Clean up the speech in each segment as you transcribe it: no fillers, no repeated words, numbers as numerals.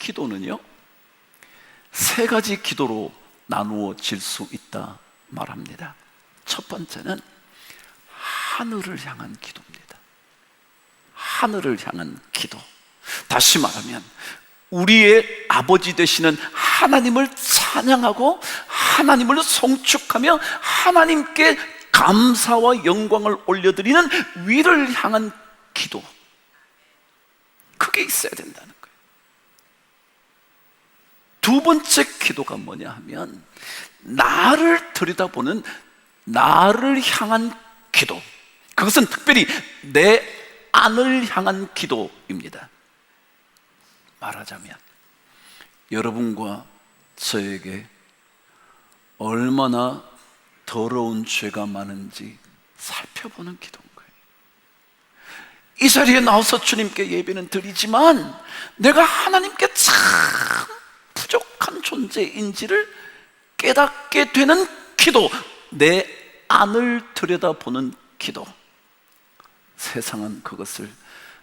기도는요, 세 가지 기도로 나누어질 수 있다 말합니다. 첫 번째는 하늘을 향한 기도입니다. 하늘을 향한 기도. 다시 말하면 우리의 아버지 되시는 하나님을 찬양하고 하나님을 송축하며 하나님께 감사와 영광을 올려드리는 위를 향한 기도, 그게 있어야 된다는 거예요. 두 번째 기도가 뭐냐 하면 나를 들여다보는 나를 향한 기도, 그것은 특별히 내 안을 향한 기도입니다. 말하자면 여러분과 저에게 얼마나 더러운 죄가 많은지 살펴보는 기도인 거예요. 이 자리에 나와서 주님께 예배는 드리지만 내가 하나님께 참 부족한 존재인지를 깨닫게 되는 기도, 내 안을 들여다보는 기도. 세상은 그것을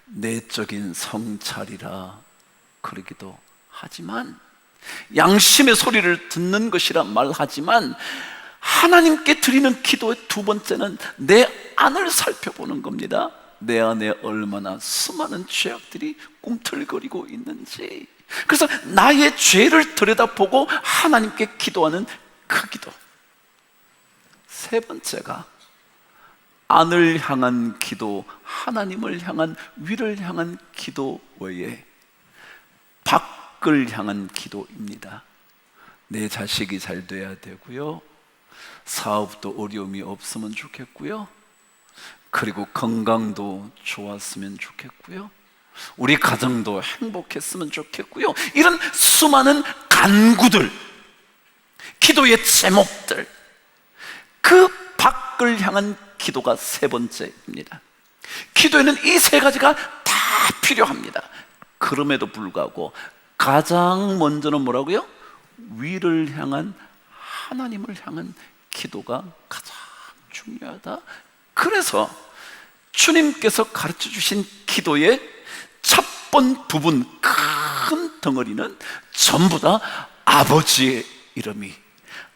내적인 성찰이라 그러기도 하지만, 양심의 소리를 듣는 것이라 말하지만, 하나님께 드리는 기도의 두 번째는 내 안을 살펴보는 겁니다. 내 안에 얼마나 수많은 죄악들이 꿈틀거리고 있는지. 그래서 나의 죄를 들여다보고 하나님께 기도하는 그 기도. 세 번째가 안을 향한 기도, 하나님을 향한, 위를 향한 기도 외에 밖을 향한 기도입니다. 내 자식이 잘 돼야 되고요, 사업도 어려움이 없으면 좋겠고요, 그리고 건강도 좋았으면 좋겠고요, 우리 가정도 행복했으면 좋겠고요. 이런 수많은 간구들, 기도의 제목들, 그 밖을 향한 기도가 세 번째입니다. 기도에는 이 세 가지가 다 필요합니다. 그럼에도 불구하고 가장 먼저는 뭐라고요? 위를 향한, 하나님을 향한 기도가 가장 중요하다. 그래서 주님께서 가르쳐 주신 기도의 첫 번 부분, 큰 덩어리는 전부 다 아버지의 이름이,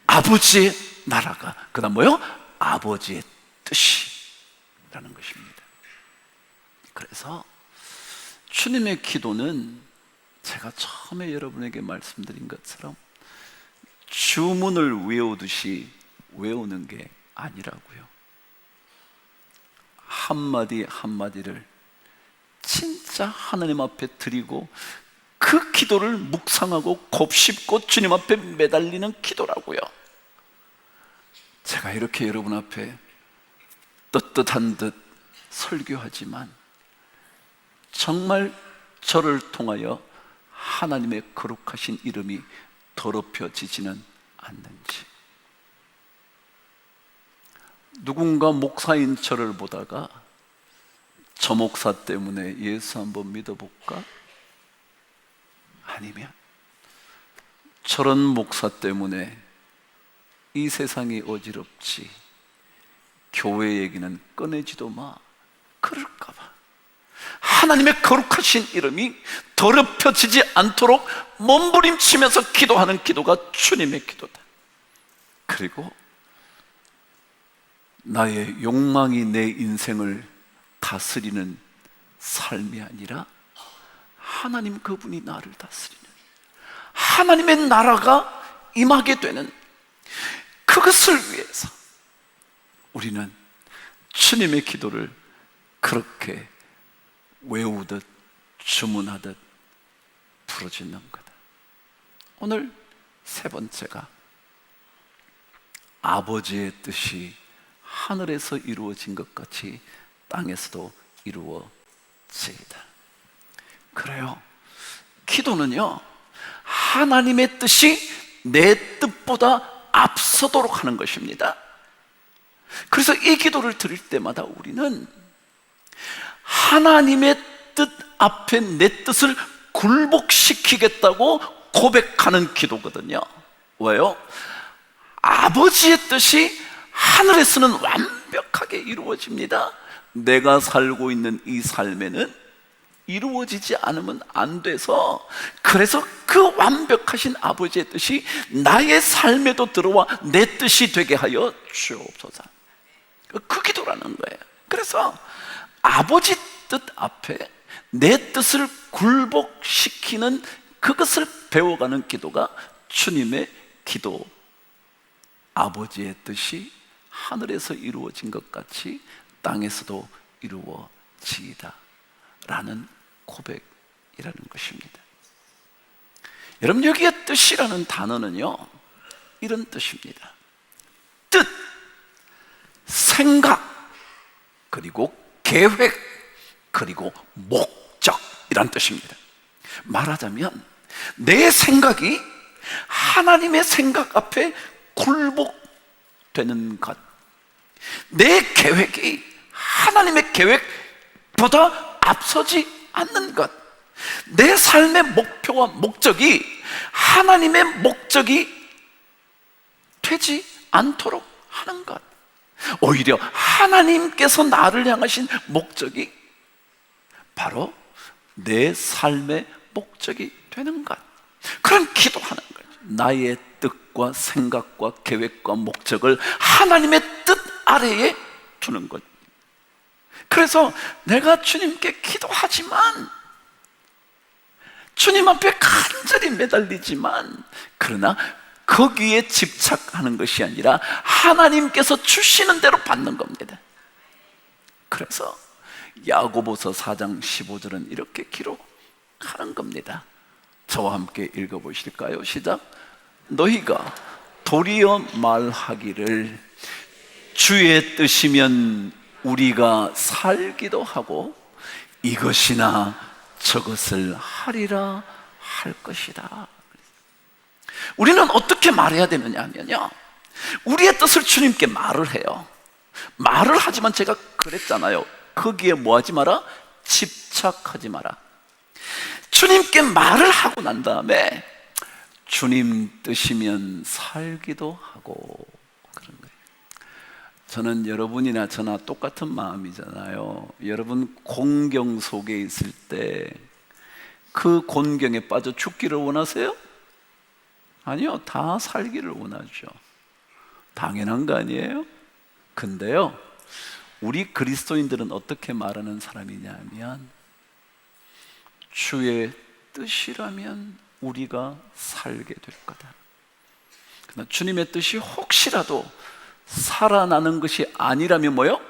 아버지의 나라가, 그 다음 뭐요? 아버지의 뜻이라는 것입니다. 그래서 주님의 기도는 제가 처음에 여러분에게 말씀드린 것처럼 주문을 외우듯이 외우는 게 아니라고요. 한마디 한마디를 진짜 하나님 앞에 드리고 그 기도를 묵상하고 곱씹고 주님 앞에 매달리는 기도라고요. 제가 이렇게 여러분 앞에 떳떳한 듯 설교하지만 정말 저를 통하여 하나님의 거룩하신 이름이 더럽혀지지는 않는지, 누군가 목사인 저를 보다가 저 목사 때문에 예수 한번 믿어볼까? 아니면 저런 목사 때문에 이 세상이 어지럽지, 교회 얘기는 꺼내지도 마, 그럴까봐 하나님의 거룩하신 이름이 더럽혀지지 않도록 몸부림치면서 기도하는 기도가 주님의 기도다. 그리고 나의 욕망이 내 인생을 다스리는 삶이 아니라 하나님 그분이 나를 다스리는, 하나님의 나라가 임하게 되는 그것을 위해서 우리는 주님의 기도를 그렇게 외우듯 주문하듯 부르짖는 거다. 오늘 세 번째가 아버지의 뜻이 하늘에서 이루어진 것 같이 땅에서도 이루어지이다. 그래요, 기도는요 하나님의 뜻이 내 뜻보다 앞서도록 하는 것입니다. 그래서 이 기도를 드릴 때마다 우리는 하나님의 뜻 앞에 내 뜻을 굴복시키겠다고 고백하는 기도거든요. 왜요? 아버지의 뜻이 하늘에서는 완벽하게 이루어집니다. 내가 살고 있는 이 삶에는 이루어지지 않으면 안 돼서, 그래서 그 완벽하신 아버지의 뜻이 나의 삶에도 들어와 내 뜻이 되게 하여 주옵소서. 그 기도라는 거예요. 그래서 아버지 뜻 앞에 내 뜻을 굴복시키는 그것을 배워가는 기도가 주님의 기도. 아버지의 뜻이 하늘에서 이루어진 것 같이 땅에서도 이루어지이다 라는 고백이라는 것입니다. 여러분, 여기에 뜻이라는 단어는요, 이런 뜻입니다. 뜻, 생각, 그리고 계획, 그리고 목적이란 뜻입니다. 말하자면 내 생각이 하나님의 생각 앞에 굴복되는 것, 내 계획이 하나님의 계획보다 앞서지 않는 것, 내 삶의 목표와 목적이 하나님의 목적이 되지 않도록 하는 것, 오히려 하나님께서 나를 향하신 목적이 바로 내 삶의 목적이 되는 것, 그런 기도하는 거예요. 나의 뜻과 생각과 계획과 목적을 하나님의 뜻 아래에 두는 것. 그래서 내가 주님께 기도하지만, 주님 앞에 간절히 매달리지만, 그러나 거기에 집착하는 것이 아니라 하나님께서 주시는 대로 받는 겁니다. 그래서 야고보서 4장 15절은 이렇게 기록하는 겁니다. 저와 함께 읽어보실까요? 시작. 너희가 도리어 말하기를 주의 뜻이면 우리가 살기도 하고 이것이나 저것을 하리라 할 것이다. 우리는 어떻게 말해야 되느냐 하면요, 우리의 뜻을 주님께 말을 해요. 말을 하지만 제가 그랬잖아요. 거기에 뭐 하지 마라? 집착하지 마라. 주님께 말을 하고 난 다음에 주님 뜻이면 살기도 하고 그런 거예요. 저는 여러분이나 저나 똑같은 마음이잖아요. 여러분 곤경 속에 있을 때 그 곤경에 빠져 죽기를 원하세요? 아니요, 다 살기를 원하죠. 당연한 거 아니에요? 근데요, 우리 그리스도인들은 어떻게 말하는 사람이냐면, 주의 뜻이라면 우리가 살게 될 거다. 그러나 주님의 뜻이 혹시라도 살아나는 것이 아니라면 뭐요?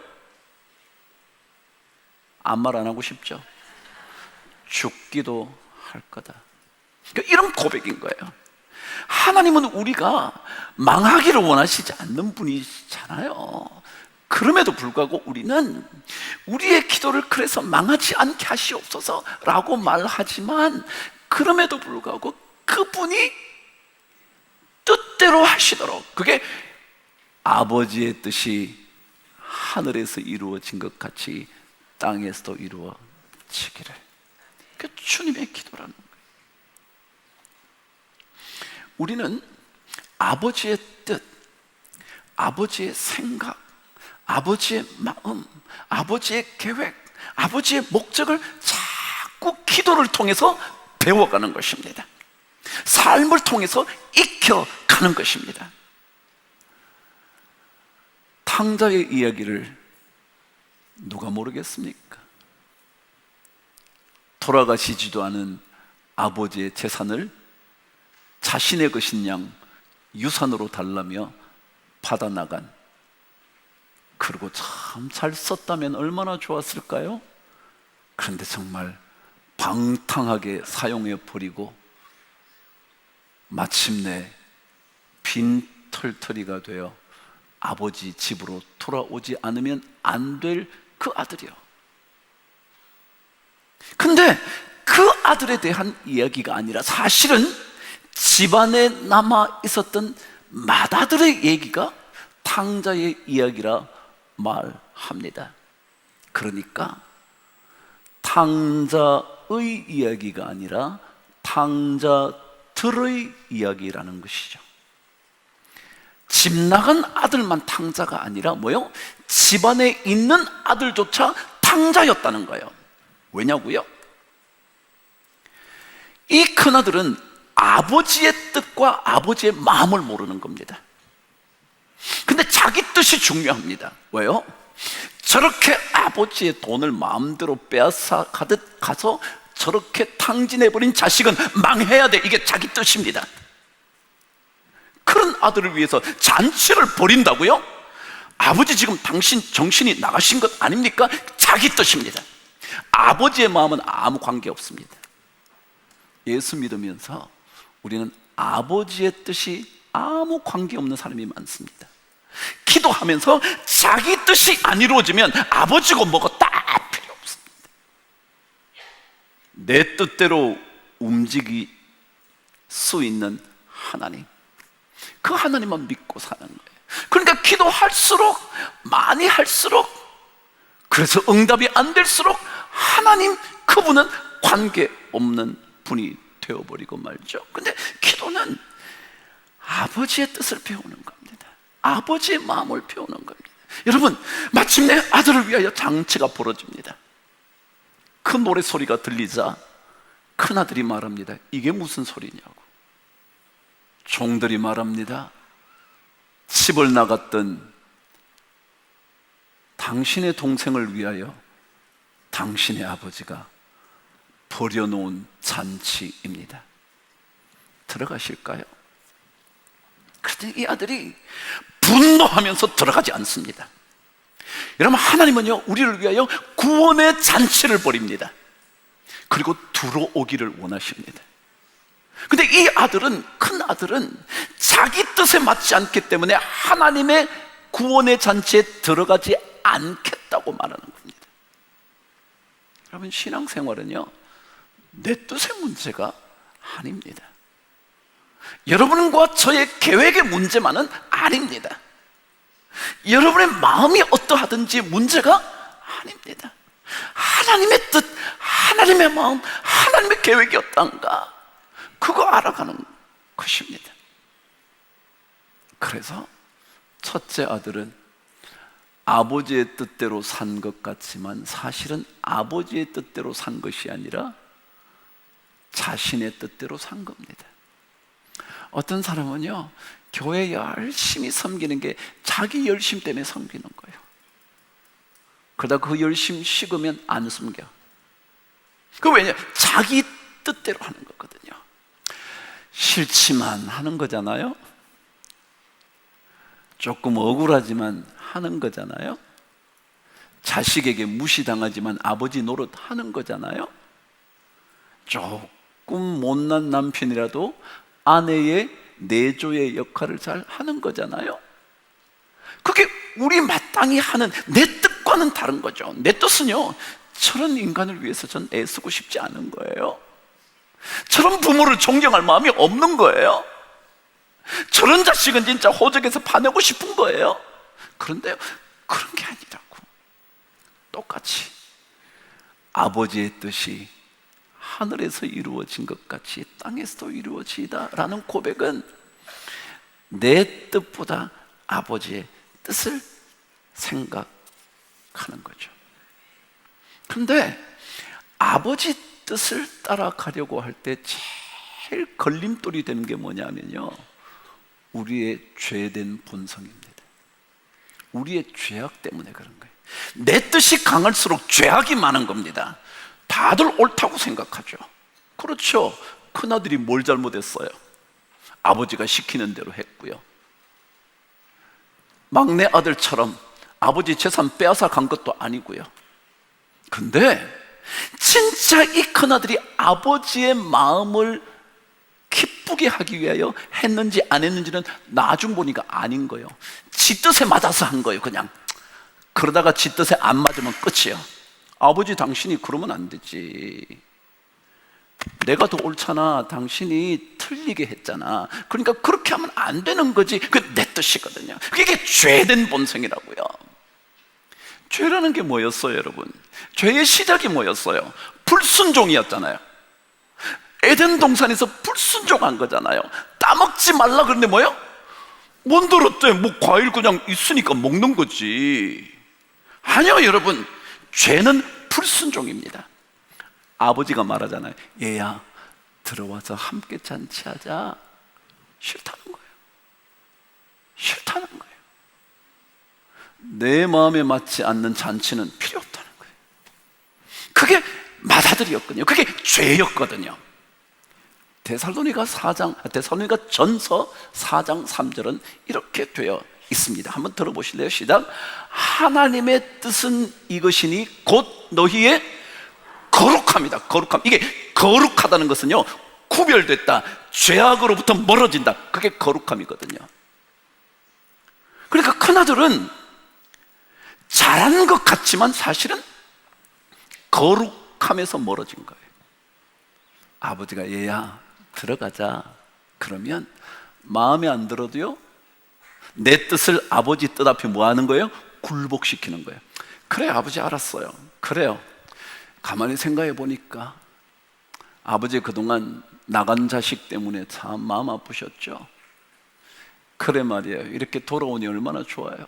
아무 말 안 하고 싶죠? 죽기도 할 거다. 그러니까 이런 고백인 거예요. 하나님은 우리가 망하기를 원하시지 않는 분이잖아요. 그럼에도 불구하고 우리는 우리의 기도를 그래서 망하지 않게 하시옵소서 라고 말하지만, 그럼에도 불구하고 그분이 뜻대로 하시도록, 그게 아버지의 뜻이 하늘에서 이루어진 것 같이 땅에서도 이루어지기를, 그 주님의 기도라는 거예요. 우리는 아버지의 뜻, 아버지의 생각, 아버지의 마음, 아버지의 계획, 아버지의 목적을 자꾸 기도를 통해서 배워가는 것입니다. 삶을 통해서 익혀가는 것입니다. 탕자의 이야기를 누가 모르겠습니까? 돌아가시지도 않은 아버지의 재산을 자신의 것인 양 유산으로 달라며 받아나간, 그리고 참 잘 썼다면 얼마나 좋았을까요? 그런데 정말 방탕하게 사용해 버리고 마침내 빈털터리가 되어 아버지 집으로 돌아오지 않으면 안 될 그 아들이요. 근데 그 아들에 대한 이야기가 아니라 사실은 집안에 남아 있었던 맏아들의 얘기가 탕자의 이야기라 말합니다. 그러니까 탕자의 이야기가 아니라 탕자들의 이야기라는 것이죠. 집 나간 아들만 탕자가 아니라 뭐요? 집안에 있는 아들조차 탕자였다는 거예요. 왜냐고요? 이 큰아들은 아버지의 뜻과 아버지의 마음을 모르는 겁니다. 근데 자기 뜻이 중요합니다. 왜요? 저렇게 아버지의 돈을 마음대로 빼앗아 가듯 가서 저렇게 탕진해버린 자식은 망해야 돼. 이게 자기 뜻입니다. 그런 아들을 위해서 잔치를 벌인다고요? 아버지 지금 당신 정신이 나가신 것 아닙니까? 자기 뜻입니다. 아버지의 마음은 아무 관계 없습니다. 예수 믿으면서 우리는 아버지의 뜻이 아무 관계 없는 사람이 많습니다. 기도하면서 자기 뜻이 안 이루어지면 아버지고 뭐고 다 필요 없습니다. 내 뜻대로 움직일 수 있는 하나님, 그 하나님만 믿고 사는 거예요. 그러니까 기도할수록, 많이 할수록, 그래서 응답이 안 될수록 하나님, 그분은 관계없는 분이 되어버리고 말죠. 근데 기도는 아버지의 뜻을 배우는 겁니다. 아버지의 마음을 배우는 겁니다. 여러분, 마침내 아들을 위하여 장치가 벌어집니다. 그 노래소리가 들리자 큰아들이 말합니다. 이게 무슨 소리냐고. 종들이 말합니다. 집을 나갔던 당신의 동생을 위하여 당신의 아버지가 버려놓은 잔치입니다. 들어가실까요? 그런데 이 아들이 분노하면서 들어가지 않습니다. 여러분, 하나님은요, 우리를 위하여 구원의 잔치를 벌입니다. 그리고 들어오기를 원하십니다. 근데 이 아들은, 큰 아들은 자기 뜻에 맞지 않기 때문에 하나님의 구원의 잔치에 들어가지 않겠다고 말하는 겁니다. 여러분, 신앙생활은요, 내 뜻의 문제가 아닙니다. 여러분과 저의 계획의 문제만은 아닙니다. 여러분의 마음이 어떠하든지 문제가 아닙니다. 하나님의 뜻, 하나님의 마음, 하나님의 계획이 어떤가, 그거 알아가는 것입니다. 그래서 첫째 아들은 아버지의 뜻대로 산 것 같지만 사실은 아버지의 뜻대로 산 것이 아니라 자신의 뜻대로 산 겁니다. 어떤 사람은요, 교회 열심히 섬기는 게 자기 열심 때문에 섬기는 거예요. 그러다 그 열심 식으면 안 섬겨. 그 왜냐? 자기 뜻대로 하는 거거든요. 싫지만 하는 거잖아요. 조금 억울하지만 하는 거잖아요. 자식에게 무시당하지만 아버지 노릇 하는 거잖아요. 조금 못난 남편이라도 아내의 내조의 역할을 잘 하는 거잖아요. 그게 우리 마땅히 하는 내 뜻과는 다른 거죠. 내 뜻은요, 저런 인간을 위해서 전 애쓰고 싶지 않은 거예요. 저런 부모를 존경할 마음이 없는 거예요. 저런 자식은 진짜 호적에서 파내고 싶은 거예요. 그런데요, 그런 게 아니라고. 똑같이 아버지의 뜻이 하늘에서 이루어진 것 같이 땅에서도 이루어지다라는 고백은 내 뜻보다 아버지의 뜻을 생각하는 거죠. 그런데 아버지 뜻을 따라가려고 할 때 제일 걸림돌이 되는 게 뭐냐면요, 우리의 죄된 본성입니다. 우리의 죄악 때문에 그런 거예요. 내 뜻이 강할수록 죄악이 많은 겁니다. 다들 옳다고 생각하죠. 그렇죠. 큰아들이 뭘 잘못했어요? 아버지가 시키는 대로 했고요. 막내 아들처럼 아버지 재산 빼앗아 간 것도 아니고요. 근데 진짜 이 큰아들이 아버지의 마음을 기쁘게 하기 위하여 했는지 안 했는지는 나중 보니까 아닌 거예요. 지 뜻에 맞아서 한 거예요. 그냥 그러다가 지 뜻에 안 맞으면 끝이에요. 아버지, 당신이 그러면 안 되지. 내가 더 옳잖아. 당신이 틀리게 했잖아. 그러니까 그렇게 하면 안 되는 거지. 그게 내 뜻이거든요. 그게 죄된 본성이라고요. 죄라는 게 뭐였어요, 여러분? 죄의 시작이 뭐였어요? 불순종이었잖아요. 에덴 동산에서 불순종한 거잖아요. 따먹지 말라 그랬는데 뭐요? 뭔 들었대? 뭐 과일 그냥 있으니까 먹는 거지. 아니요, 여러분. 죄는 불순종입니다. 아버지가 말하잖아요. 얘야, 들어와서 함께 잔치하자. 싫다는 거예요. 싫다는 거예요. 내 마음에 맞지 않는 잔치는 필요 없다는 거예요. 그게 맏아들이었거든요. 그게 죄였거든요. 데살로니가 전서 4장 3절은 이렇게 되어 있습니다. 한번 들어보실래요? 시작. 하나님의 뜻은 이것이니 곧 너희의 거룩함이다. 거룩함. 이게 거룩하다는 것은요, 구별됐다, 죄악으로부터 멀어진다. 그게 거룩함이거든요. 그러니까 큰아들은 잘하는 것 같지만 사실은 거룩함에서 멀어진 거예요. 아버지가 얘야 들어가자 그러면 마음에 안 들어도요, 내 뜻을 아버지 뜻 앞에 뭐 하는 거예요? 굴복시키는 거예요. 그래 아버지 알았어요. 그래요. 가만히 생각해 보니까 아버지 그동안 나간 자식 때문에 참 마음 아프셨죠. 그래 말이에요. 이렇게 돌아오니 얼마나 좋아요.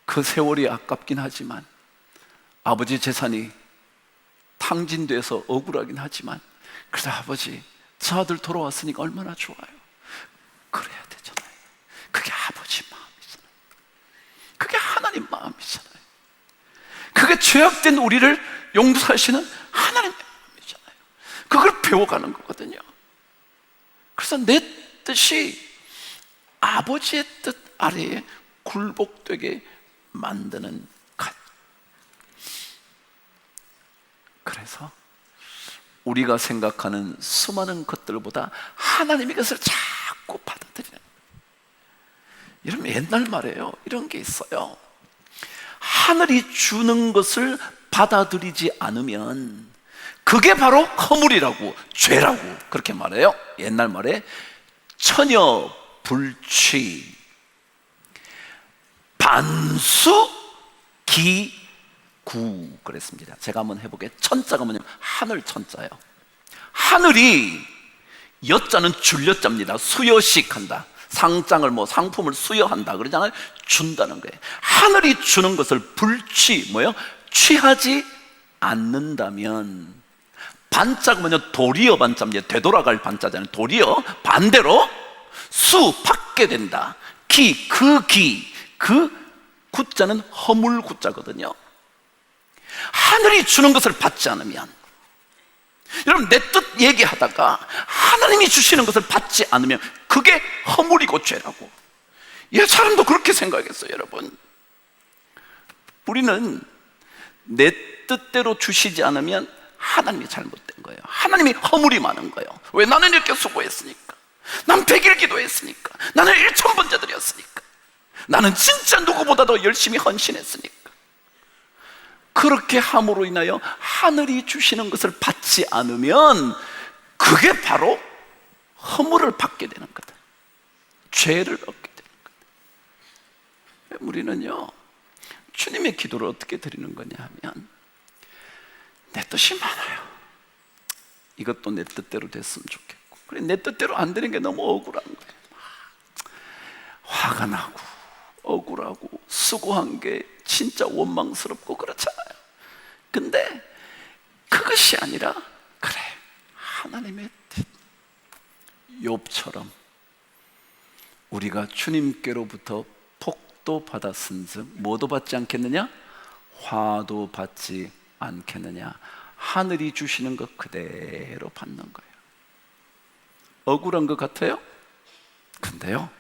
그 세월이 아깝긴 하지만, 아버지 재산이 탕진돼서 억울하긴 하지만, 그래도 아버지 저 아들 돌아왔으니까 얼마나 좋아요. 그래야 되잖아요. 그게 아버지 마음이잖아요. 그게 하나님 마음이잖아요. 그게 죄악된 우리를 용서하시는 하나님의 마음이잖아요. 그걸 배워가는 거거든요. 그래서 내 뜻이 아버지의 뜻 아래에 굴복되게 만드는 것. 그래서 우리가 생각하는 수많은 것들보다 하나님의 것을 자꾸 받아들이는, 이런 옛날 말이에요. 이런 게 있어요. 하늘이 주는 것을 받아들이지 않으면 그게 바로 허물이라고, 죄라고 그렇게 말해요. 옛날 말에 처녀 불취 반수 기구 그랬습니다. 제가 한번 해볼게요. 천자가 뭐냐면 하늘 천자예요. 하늘이, 여자는 줄여자입니다. 수여식 한다. 상장을 상품을 수여한다 그러잖아요. 준다는 거예요. 하늘이 주는 것을 불취, 취하지 않는다면, 반자가 도리어 반자입니다. 되돌아갈 반자잖아요. 도리어 반대로 수 받게 된다. 그 구자는 허물 구자거든요. 하늘이 주는 것을 받지 않으면, 여러분 내 뜻 얘기하다가 하나님이 주시는 것을 받지 않으면 그게 허물이고 죄라고. 이 사람도 그렇게 생각했어요. 여러분, 우리는 내 뜻대로 주시지 않으면 하나님이 잘못된 거예요. 하나님이 허물이 많은 거예요. 왜? 나는 이렇게 수고했으니까, 난 100일 기도했으니까, 나는 1000번째 드렸으니까, 나는 진짜 누구보다도 열심히 헌신했으니까. 그렇게 함으로 인하여 하늘이 주시는 것을 받지 않으면 그게 바로 허물을 받게 되는 거다. 죄를 얻게 되는 거다. 우리는요, 주님의 기도를 어떻게 드리는 거냐 하면, 내 뜻이 많아요. 이것도 내 뜻대로 됐으면 좋겠고, 그래 내 뜻대로 안 되는 게 너무 억울한 거예요. 화가 나고 억울하고 수고한 게 진짜 원망스럽고 그렇잖아요. 근데 그것이 아니라, 그래 하나님의 뜻, 욥처럼 우리가 주님께로부터 복도 받았은즉 뭐도 받지 않겠느냐? 화도 받지 않겠느냐? 하늘이 주시는 것 그대로 받는 거예요. 억울한 것 같아요? 근데요,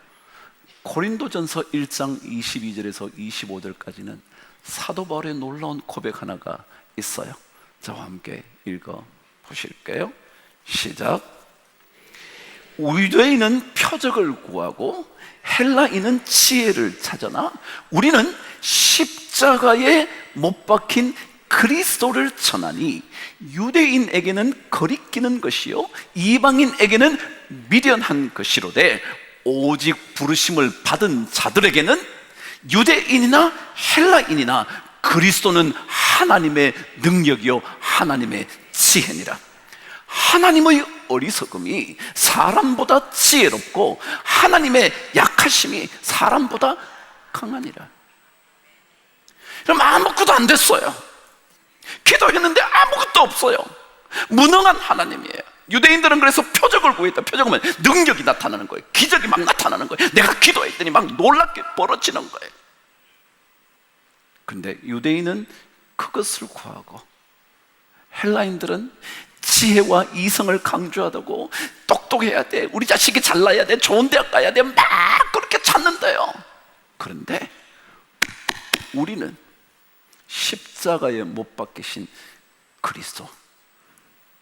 고린도전서 1장 22절에서 25절까지는 사도 바울의 놀라운 고백 하나가 있어요. 저와 함께 읽어 보실게요. 시작. 유대인은 표적을 구하고 헬라인은 지혜를 찾으나 우리는 십자가에 못 박힌 그리스도를 전하니 유대인에게는 거리끼는 것이요 이방인에게는 미련한 것이로되 오직 부르심을 받은 자들에게는 유대인이나 헬라인이나 그리스도는 하나님의 능력이요 하나님의 지혜니라. 하나님의 어리석음이 사람보다 지혜롭고 하나님의 약하심이 사람보다 강하니라. 그럼 아무것도 안 됐어요. 기도했는데 아무것도 없어요. 무능한 하나님이에요. 유대인들은 그래서 표적을 구했다. 표적은 능력이 나타나는 거예요. 기적이 막 나타나는 거예요. 내가 기도했더니 막 놀랍게 벌어지는 거예요. 근데 유대인은 그것을 구하고, 헬라인들은 지혜와 이성을 강조하다고, 똑똑해야 돼, 우리 자식이 잘나야 돼, 좋은 대학 가야 돼, 막 그렇게 찾는데요. 그런데 우리는 십자가에 못 박히신 그리스도,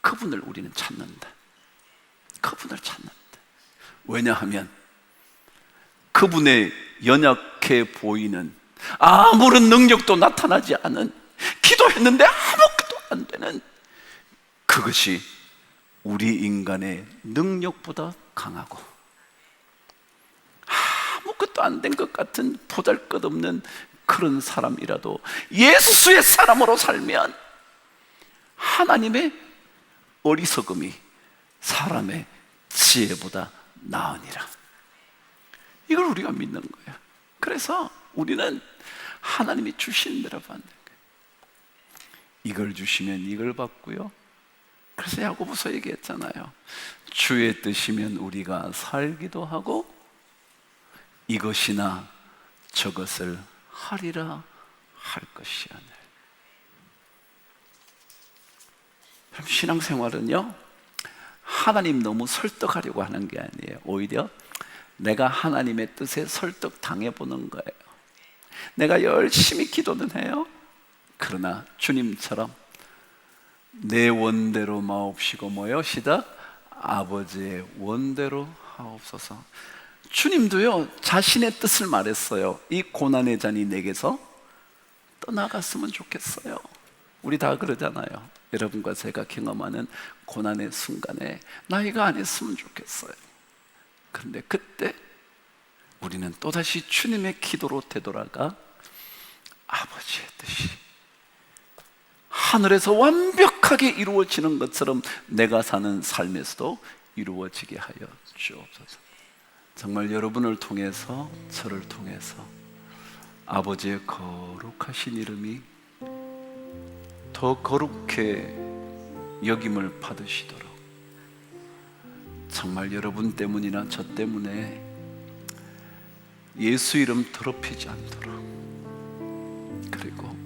그분을 우리는 찾는다. 그분을 찾는다. 왜냐하면 그분의 연약해 보이는, 아무런 능력도 나타나지 않은, 기도했는데 아무것도 안 되는 그것이 우리 인간의 능력보다 강하고, 아무것도 안 된 것 같은 보잘것없는 그런 사람이라도 예수의 사람으로 살면 하나님의 어리석음이 사람의 지혜보다 나으니라. 이걸 우리가 믿는 거예요. 그래서 우리는 하나님이 주신 대로 받는 거예요. 이걸 주시면 이걸 받고요. 그래서 야고보서 얘기했잖아요. 주의 뜻이면 우리가 살기도 하고 이것이나 저것을 하리라 할 것이야. 그럼 신앙생활은요, 하나님 너무 설득하려고 하는 게 아니에요. 오히려 내가 하나님의 뜻에 설득당해보는 거예요. 내가 열심히 기도는 해요. 그러나 주님처럼 내 원대로 마옵시고 뭐요? 시작. 아버지의 원대로 하옵소서. 주님도요, 자신의 뜻을 말했어요. 이 고난의 잔이 내게서 떠나갔으면 좋겠어요. 우리 다 그러잖아요. 여러분과 제가 경험하는 고난의 순간에 나 이거 안 했으면 좋겠어요. 그런데 그때 우리는 또다시 주님의 기도로 되돌아가 아버지의 뜻이 하늘에서 완벽하게 이루어지는 것처럼 내가 사는 삶에서도 이루어지게 하여 주옵소서. 정말 여러분을 통해서, 저를 통해서 아버지의 거룩하신 이름이 더 거룩해 여김을 받으시도록, 정말 여러분 때문이나 저 때문에 예수 이름 더럽히지 않도록, 그리고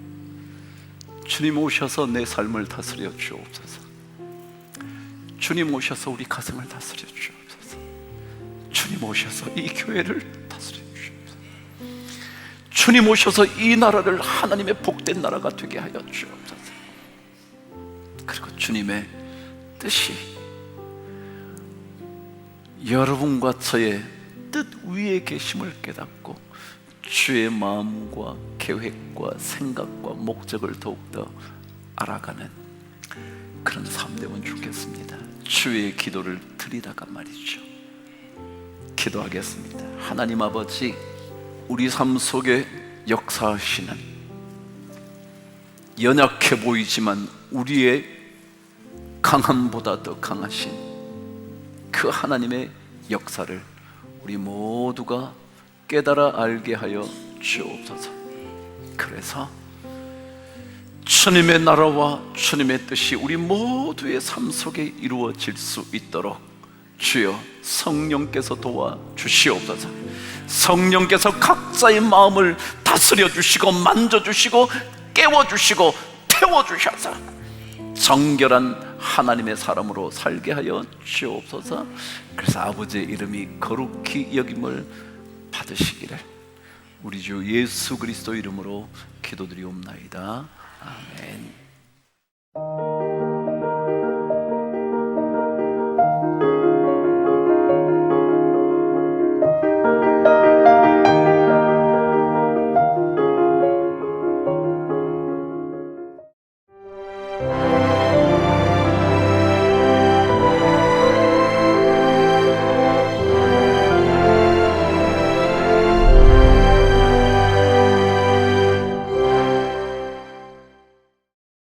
주님 오셔서 내 삶을 다스려 주옵소서. 주님 오셔서 우리 가정을 다스려 주옵소서. 주님 오셔서 이 교회를 다스려 주옵소서. 주님 오셔서 이 나라를 하나님의 복된 나라가 되게 하여 주옵소서. 그리고 주님의 뜻이 여러분과 저의 뜻 위에 계심을 깨닫고 주의 마음과 계획과 생각과 목적을 더욱더 알아가는 그런 삶 되면 좋겠습니다. 주의 기도를 드리다가 말이죠, 기도하겠습니다. 하나님 아버지, 우리 삶 속에 역사하시는, 연약해 보이지만 우리의 강함보다 더 강하신 그 하나님의 역사를 우리 모두가 깨달아 알게 하여 주옵소서. 그래서 주님의 나라와 주님의 뜻이 우리 모두의 삶 속에 이루어질 수 있도록 주여 성령께서 도와주시옵소서. 성령께서 각자의 마음을 다스려 주시고 만져 주시고 깨워 주시고 태워 주셔서 정결한 하나님의 사람으로 살게 하여 주옵소서. 그래서 아버지의 이름이 거룩히 여김을 받으시기를 우리 주 예수 그리스도 이름으로 기도드리옵나이다. 아멘.